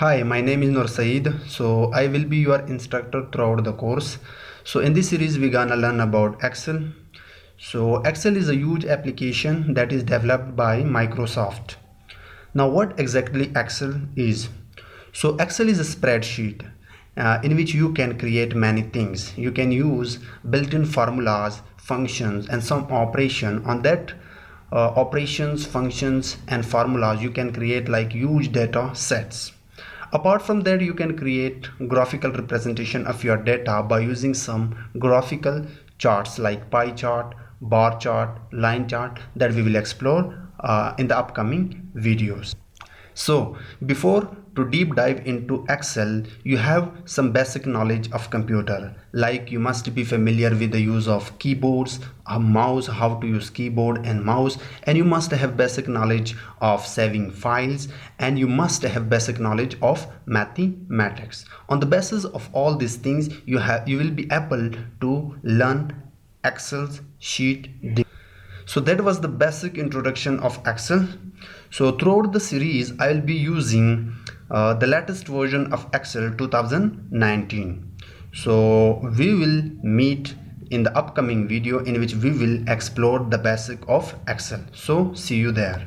Hi, my name is Nur Saeed. So I will be your instructor throughout the course. So in this series we gonna learn about Excel. So Excel is a huge application that is developed by Microsoft. Now what exactly Excel is? So Excel is a spreadsheet in which you can create many things. You can use built-in formulas, functions and some operation on that operations, functions and formulas. You can create like huge data sets. Apart from that, you can create graphical representation of your data by using some graphical charts like pie chart, bar chart, line chart that we will explore in the upcoming videos. So before to deep dive into Excel, you have some basic knowledge of computer. Like you must be familiar with the use of keyboards, a mouse, how to use keyboard and mouse, and you must have basic knowledge of saving files, and you must have basic knowledge of mathematics. On the basis of all these things, you will be able to learn Excel's sheet. So that was the basic introduction of Excel. So throughout the series I will be using the latest version of Excel 2019. So we will meet in the upcoming video in which we will explore the basic of Excel. So see you there.